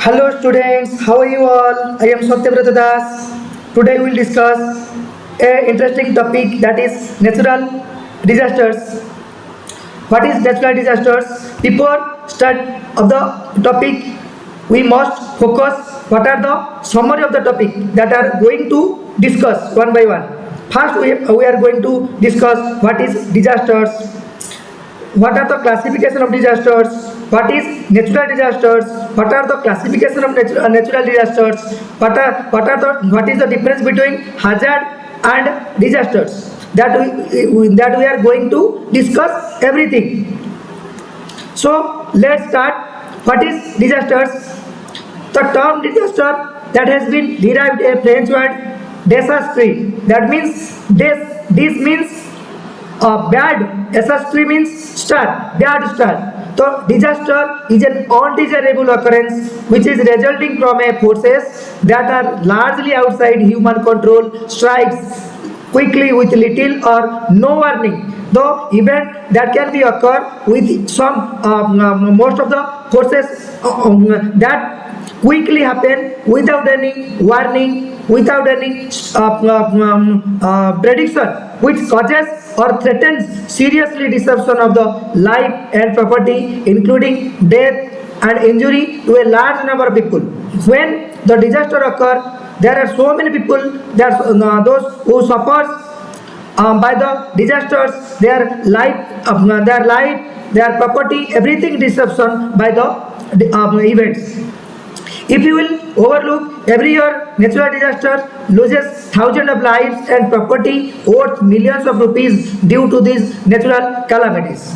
Hello students, how are you all? I am Satyavrata Das. Today we will discuss a interesting topic that is natural disasters. What is natural disasters? Before start of the topic, we must focus what are the summary of the topic that are going to discuss one by one. First we are going to discuss what is disasters, what are the classification of disasters, what is natural disasters, what are the classification of natural disasters, what is the difference between hazard and disasters, that we are going to discuss everything. So let's start. What is disasters? The term disaster that has been derived a French word désastre, that means this means bad. Disaster means bad star. So disaster is an undesirable occurrence which is resulting from a forces that are largely outside human control strikes quickly with little or no warning. The event that can be occur with some most of the forces that quickly happen without any warning, without any prediction, which causes or threatens seriously disruption of the life and property, including death and injury to a large number of people. When the disaster occurs, there are so many people, there are those who suffers by the disasters, their life, their property, everything disruption by the events. If you will overlook, every year natural disaster loses thousands of lives and property worth millions of rupees due to these natural calamities.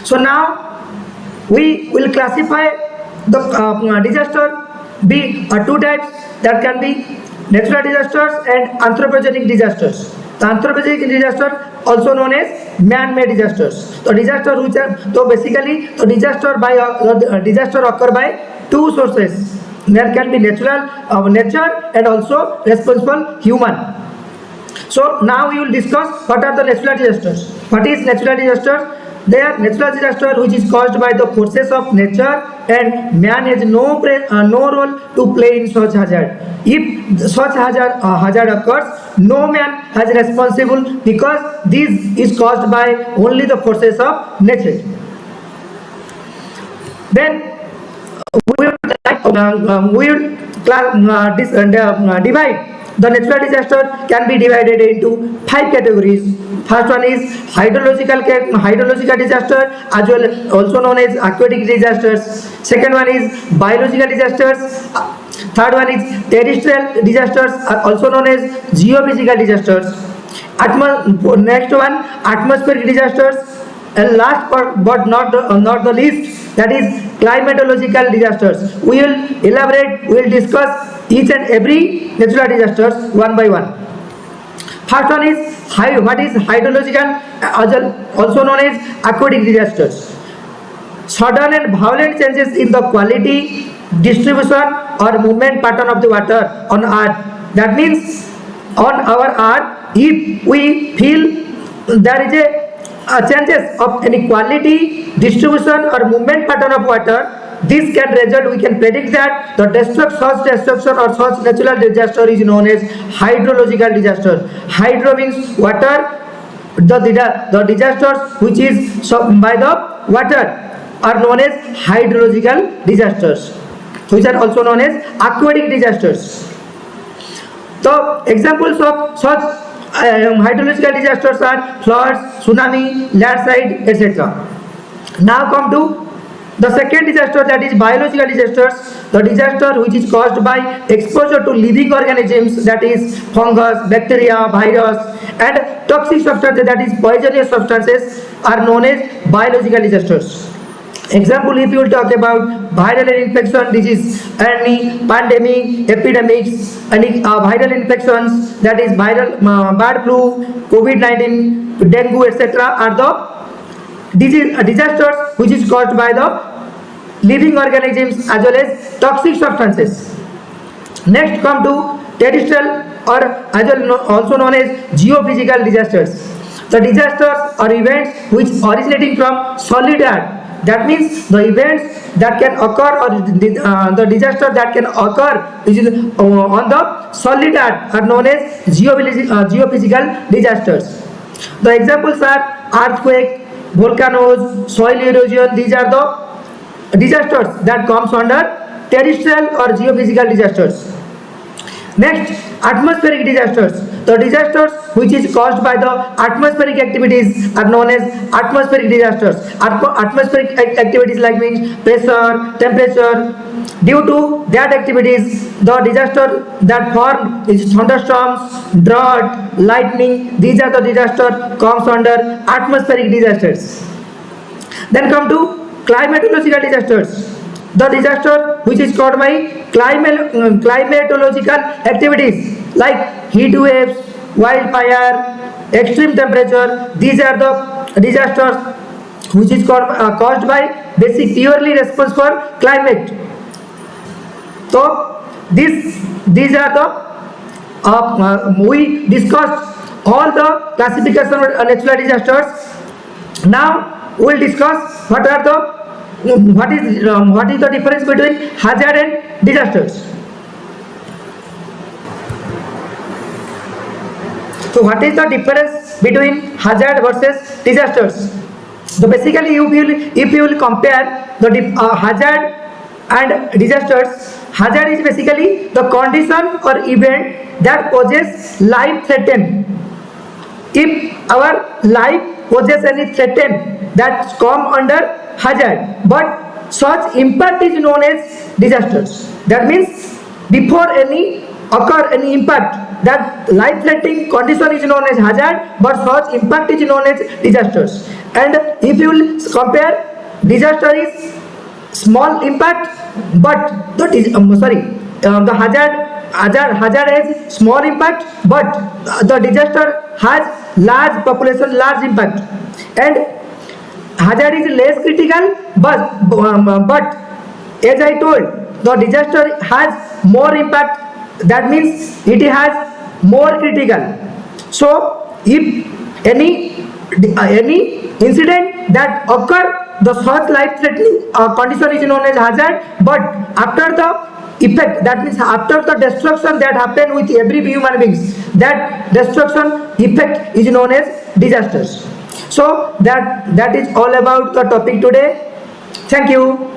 So now we will classify the disaster be two types, that can be natural disasters and anthropogenic disasters. The anthropogenic disaster also known as man-made disasters. The disaster which are so basically the disaster occur by two sources. There can be natural nature and also responsible human. So now we will discuss what are the natural disasters. What is natural disaster? They are natural disaster which is caused by the forces of nature and man has no role to play in such hazard. If such hazard occurs, no man has responsible because this is caused by only the forces of nature. Then we will divide. The natural disaster can be divided into 5 categories. First one is hydrological disaster, as well also known as aquatic disasters. Second one is biological disasters. Third one is terrestrial disasters, also known as geophysical disasters. Next one, atmospheric disasters, and last but not the least, that is climatological disasters. We will elaborate, we will discuss each and every natural disasters one by one. First one is what is hydrological, also known as aquatic disasters. Sudden and violent changes in the quality, distribution or movement pattern of the water on earth. That means on our earth, if we feel there is a changes of any quality, distribution or movement pattern of water, this can result, we can predict that the such destruction or such natural disaster is known as hydrological disaster. Hydro means water. The disasters which is by the water are known as hydrological disasters, which are also known as aquatic disasters. The examples of such hydrological disasters are floods, tsunami, landslide, etc. Now come to the second disaster, that is biological disasters. The disaster which is caused by exposure to living organisms, that is fungus, bacteria, virus and toxic substances, that is poisonous substances, are known as biological disasters. Example, if you will talk about viral infection disease, any pandemic, epidemics, any viral infections, that is viral bird flu, COVID-19, dengue, etc. are the disasters which is caused by the living organisms as well as toxic substances. Next come to terrestrial or as well also known as geophysical disasters. The disasters are events which originating from solid earth That means the events that can occur or the disaster that can occur which is on the solid earth are known as geophysical disasters. The examples are earthquake, volcanoes, soil erosion. These are the disasters that comes under terrestrial or geophysical disasters. Next, atmospheric disasters. The disasters which is caused by the atmospheric activities are known as atmospheric disasters. Atmospheric activities like means pressure, temperature. Due to that activities, the disaster that form is thunderstorms, drought, lightning. These are the disaster comes under atmospheric disasters. Then come to climatological disasters. The disaster which is caused by climatological activities like heat waves, wildfire, extreme temperature. These are the disasters which is caused by basic purely response for climate. So these are the we discussed all the classification of natural disasters. Now we will discuss what is the difference between hazard and disasters. So what is the difference between hazard versus disasters? So basically if you will compare the hazard and disasters, hazard is basically the condition or event that poses life threaten. If our life poses any threaten, that come under hazard, but such impact is known as disasters. That means before any impact, that life threatening condition is known as hazard, but such impact is known as disasters. And if you will compare, disaster is small impact, but the hazard has small impact, but the disaster has large population, large impact. And hazard is less critical, but as I told, the disaster has more impact. That means it has more critical. So if any incident that occur, the such life-threatening condition is known as hazard. But after the effect, that means after the destruction that happen with every human beings, that destruction effect is known as disasters. So that is all about the topic today. Thank you.